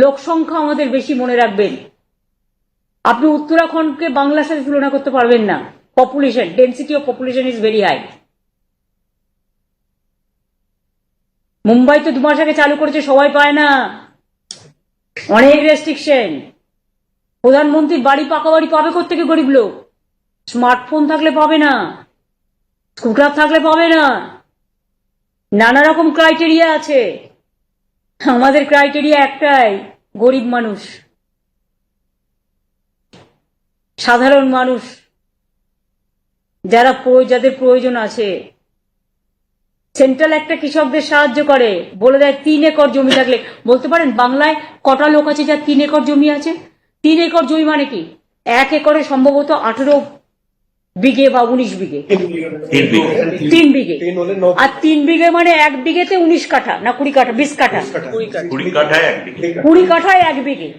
লোক সংখ্যা আমাদের বেশি, মনে রাখবেন। আপনি উত্তরাখণ্ডকে বাংলার সাথে তুলনা করতে পারবেন না। Population, density of population is very high. Mumbai তো 2 মাস আগে চালু করেছে, সবাই পায় না, অনেক রেস্ট্রিকশন। প্রধানমন্ত্রীর বাড়ি, পাকা বাড়ি পাবে কোত্থেকে গরিব লোক? স্মার্টফোন থাকলে পাবে না, স্কুটার থাকলে পাবে না, নানা রকম ক্রাইটেরিয়া আছে। আমাদের ক্রাইটেরিয়া একটাই, গরিব মানুষ, সাধারণ মানুষ, যাদের প্রয়োজন আছে। সেন্ট্রাল একটা কৃষকদের সাহায্য করে, বলে দেয় 3 একর জমি থাকলে। বলতে পারেন বাংলায় কটা লোক আছে যার 3 একর জমি আছে? 3 একর জমি মানে কি? 1 একরে সম্ভবত 18 বিঘে বা 19 বিঘে, 3 বিঘে। আর 3 বিঘে মানে 1 বিঘেতে 19 কাঠা না 20 কাঠা, 20 কাঠা, 20 কাঠায় 1 বিঘে,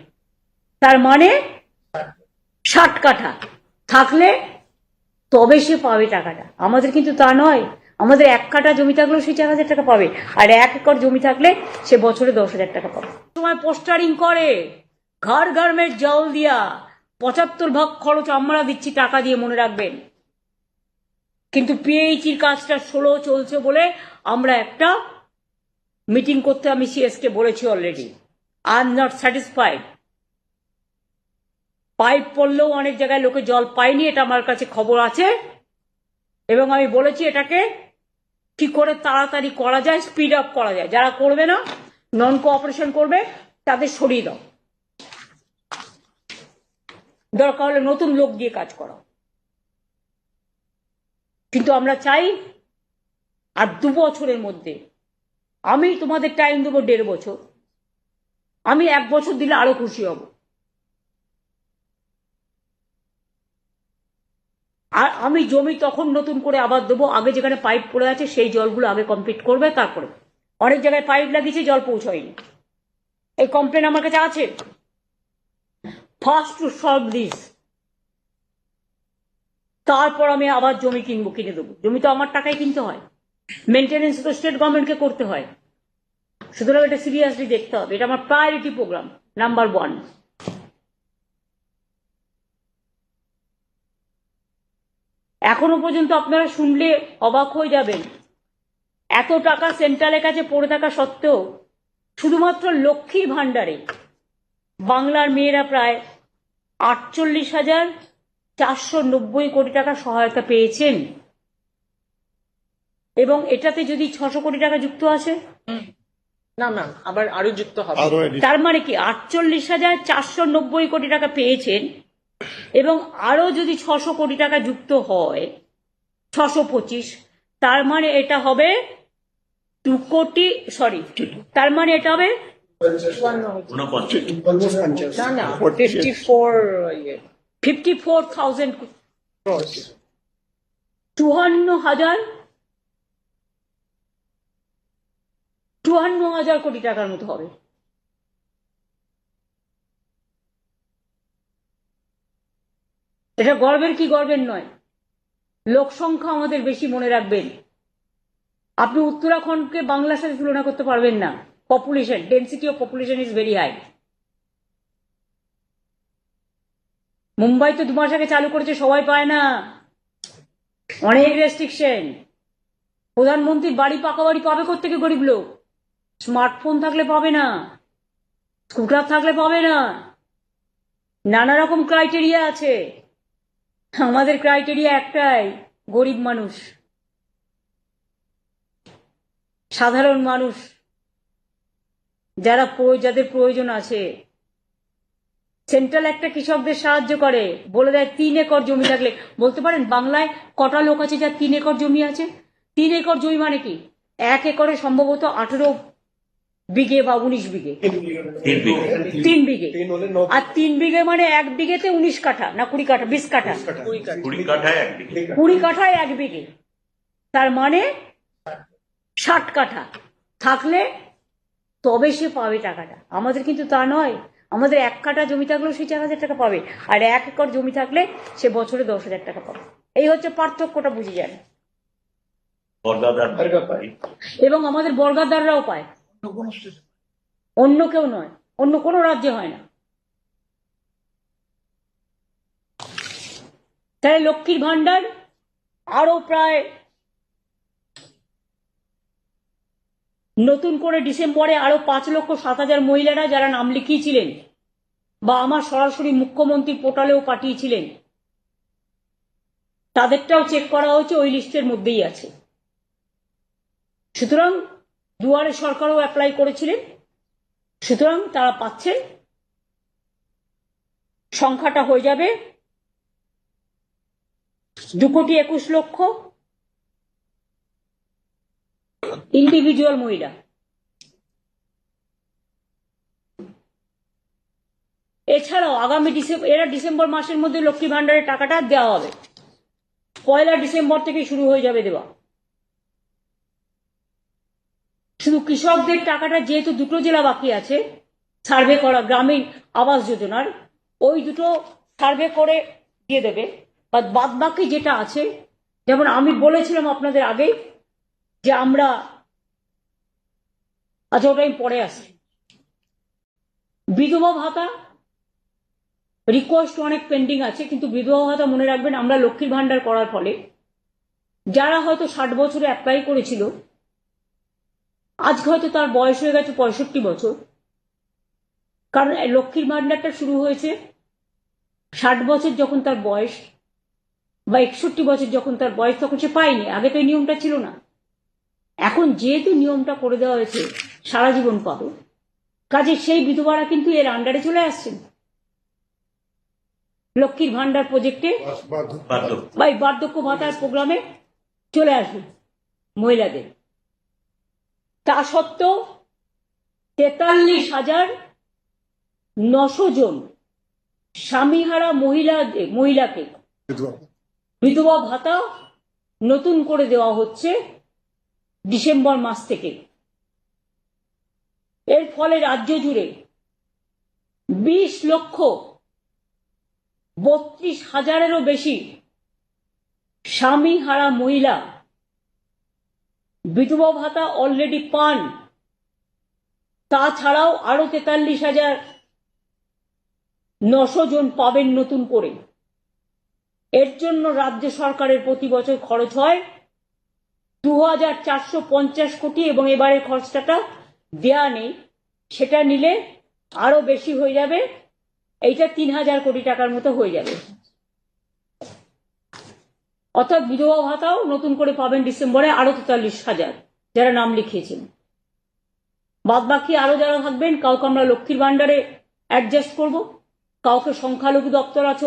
তার মানে 60 কাঠা থাকলে তবে সে পাবে টাকাটা। আমাদের কিন্তু তা নয়। আমাদের 1 কাঠা জমি থাকলেও সে 4,000 টাকা পাবে, আর 1 একর জমি থাকলে সে বছরে 10,000 টাকা পাবে। সময় পোস্টারিং করে, ঘর ঘর মে জল দিয়া, 75 ভাগ খরচ আমরা দিচ্ছি টাকা দিয়ে, মনে রাখবেন। কিন্তু পিএইচির কাজটা স্লো চলছে বলে আমরা একটা মিটিং করতে, আমি সিএসকে বলেছি already. I am not satisfied. Pipe পড়লেও অনেক জায়গায় লোকে জল পায়নি, এটা আমার কাছে খবর আছে, এবং আমি বলেছি এটাকে কি করে তাড়াতাড়ি করা যায়, স্পিড আপ করা যায়। যারা করবে না, নন কোঅপারেশন করবে, তাদের সরিয়ে দাও, দরকার হলে নতুন লোক দিয়ে কাজ করা। কিন্তু আমরা চাই আর 2 বছরের মধ্যে, আমি তোমাদের টাইম দেবো 1.5 বছর, আমি 1 বছর দিলে আরো খুশি হব। আর আমি জমি তখন নতুন করে আবার দেবো, আগে যেখানে পাইপ পড়ে আছে সেই জলগুলো আগে কমপ্লিট করবে, তারপরে। অনেক জায়গায় পাইপ লাগিয়েছে, জল পৌঁছায়নি, এই কমপ্লেন আমার কাছে আছে। ফার্স্ট টু সলভ দিস, তারপর আমি আবার জমি কিনে দেবো। জমি তো আমার টাকায় কিনতে হয়, মেনটেনেন্স তো স্টেট গভর্নমেন্টকে করতে হয়। সুতরাং এটা সিরিয়াসলি দেখতে হবে, এটা আমার প্রায়োরিটি প্রোগ্রাম নাম্বার 1। এখনো পর্যন্ত আপনারা শুনলে অবাক হয়ে যাবেন, এত টাকা সেন্ট্রালের কাছে পড়ে থাকা সত্ত্বেও শুধুমাত্র লক্ষ্মীর ভান্ডারে বাংলার মেয়েরা প্রায় 48,490 কোটি টাকা সহায়তা পেয়েছেন। এবং এটাতে যদি 600 কোটি টাকা যুক্ত আসে, না ম্যাম, আবার আরো যুক্ত হবে। তার মানে কি 48,490 কোটি টাকা পেয়েছেন, এবং আরো যদি 600 কোটি টাকা যুক্ত হয়, 625, তার মানে এটা হবে 2 কোটি, সরি, তার মানে এটা হবে 54,000 54,000 কোটি টাকার মতো হবে। এটা গর্বের কি গর্বের নয়? লোক সংখ্যা আমাদের বেশি, মনে রাখবেন। আপনি উত্তরাখণ্ডকে বাংলার সাথে তুলনা করতে পারবেন না। Population, density of population is very high. Mumbai তো 2 মাস আগে চালু করেছে, সবাই পায় না, অনেক রেস্ট্রিকশন। প্রধানমন্ত্রীর বাড়ি, পাকা বাড়ি পাবে কোত্থেকে গরিব লোক? স্মার্টফোন থাকলে পাবে না, স্কুটার থাকলে পাবে না, নানা রকম ক্রাইটেরিয়া আছে। আমাদের ক্রাইটেরিয়া একটাই, গরিব মানুষ, সাধারণ মানুষ, যাদের প্রয়োজন আছে। সেন্ট্রাল একটা কৃষকদের সাহায্য করে, বলে দেয় 3 একর জমি থাকলে। বলতে পারেন বাংলায় কটা লোক আছে যার 3 একর জমি আছে? 3 একর জমি মানে কি? 1 একরে সম্ভবত 18 বিঘে বা 19 বিঘে, 3 বিঘে। আর 3 বিঘে মানে 1 বিঘেতে 19 কাঠা না 20 কাঠা, 20 কাঠা, 20 কাঠায় 1 বিঘে, তার মানে 60 কাঠা থাকলে তবে সে পাবে টাকাটা। আমাদের কিন্তু তা নয়। আমাদের 1 কাঠা জমি থাকলেও সে 4,000 টাকা পাবে, আর 1 একর জমি থাকলে সে বছরে 10,000 টাকা পাবে। এই হচ্ছে পার্থক্যটা, বুঝে যান। এবং আমাদের বর্গাদাররাও পায়, অন্য কেউ নয়। অন্য কোনো রাজ্যে হয় না। তাহলে লক্ষ্মীর ভান্ডার আরো প্রায় নতুন করে ডিসেম্বরে আরো 5,07,000 মহিলারা যারা নাম লিখিয়েছিলেন বা আমার সরাসরি মুখ্যমন্ত্রী পোর্টালেও পাঠিয়েছিলেন, তাদেরটাও চেক করা হয়েছে, ওই লিস্টের মধ্যেই আছে। সুতরাং দুয়ারে সরকারও অ্যাপ্লাই করেছিলেন, সুতরাং তারা পাচ্ছেন। সংখ্যাটা হয়ে যাবে 2,21,00,000 ইন্ডিভিজুয়াল মহিলা। এছাড়াও আগামী ডিসেম্বর মাসের মধ্যে লক্ষ্মী ভান্ডারের টাকাটা দেওয়া হবে। 1 ডিসেম্বর থেকে শুরু হয়ে যাবে দেওয়া। শুধু কৃষকদের টাকাটা যেহেতু 2টো জেলা বাকি আছে সার্ভে করা, গ্রামীণ আবাস যোজনার, ওই 2টো সার্ভে করে দিয়ে দেবে। বাদ বাকি যেটা আছে, যেমন আমি বলেছিলাম আপনাদের আগে যে আমরা, আচ্ছা ওটা আমি পরে আসি। বিধবা ভাতা রিকোয়েস্ট অনেক পেন্ডিং আছে, কিন্তু বিধবা ভাতা মনে রাখবেন, আমরা লক্ষ্মীর ভান্ডার করার ফলে যারা হয়তো 60 বছরে অ্যাপ্লাই করেছিল, আজকে হয়তো তার বয়স হয়ে গেছে 65 বছর, কারণ লক্ষ্মীর ভান্ডারটা শুরু হয়েছে 60 বছর যখন তার বয়স বা 61 বছর যখন তার বয়স, তখন সে পায়নি। আগে তো এই নিয়মটা ছিল না। এখন যেহেতু নিয়মটা করে দেওয়া হয়েছে সারা জীবন পাবে, কাজে সেই বিধবারা কিন্তু এর আন্ডারে চলে আসছেন লক্ষ্মীর ভান্ডার প্রজেক্টে বা এই বার্ধক্য ভাতার প্রোগ্রামে চলে আসবে মহিলাদের। তা সত্ত্বেও 43,900 জন স্বামীহারা মহিলাকে বিধবা ভাতা নতুন করে দেওয়া হচ্ছে ডিসেম্বর মাস থেকে। এর ফলে রাজ্য জুড়ে 20,32,000-এরও বেশি স্বামীহারা মহিলা বিধবা ভাতা অলরেডি পান। তাছাড়াও আরো 43,900 জন পাবেন নতুন করে। এর জন্য রাজ্য সরকারের প্রতি বছর খরচ হয় 2,450 কোটি, এবং এবারের খরচটা দেয়া নেই, সেটা নিলে আরো বেশি হয়ে যাবে, এইটা 3,000 কোটি টাকার মতো হয়ে যাবে। অর্থাৎ বিধবা ভাতাও নতুন করে পাবেন ডিসেম্বরে আরো 43,000 যারা নাম লিখিয়েছেন। বাদ বাকি আরো যারা থাকবেন, কাউকে আমরা লক্ষ্মীর ভান্ডারে অ্যাডজাস্ট করব, কাউকে সংখ্যালঘু দপ্তর আছে